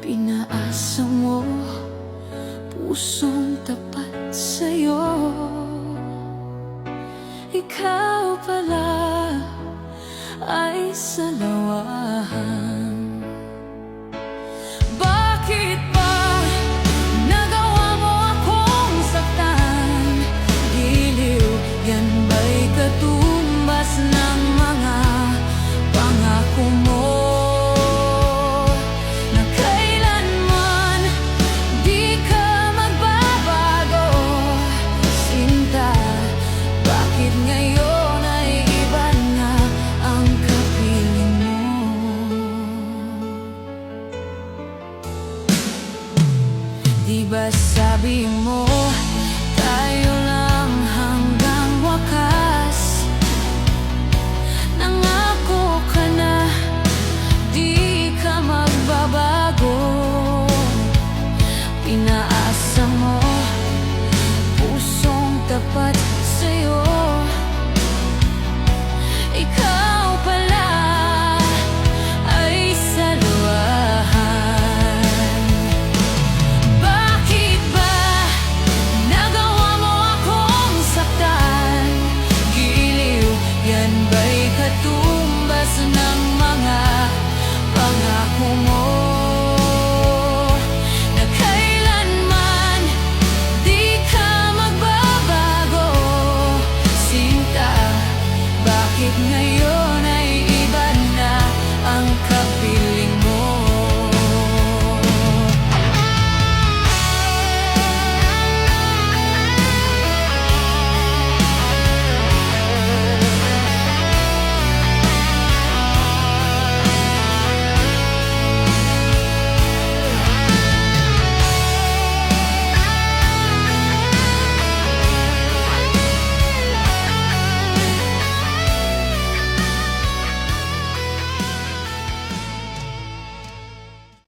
Pinaasa mo, pusong tapat sa'yo. Ikaw pala ay salawahan. Bakit ba nagawa mo akong saktan? Giliw, yan ba'y katumbas ng mga pangako mo? Na kailanman di ka magbabago, sinta. Bakit ngayon ay iba na ang kapiling mo? Di ba sabi mo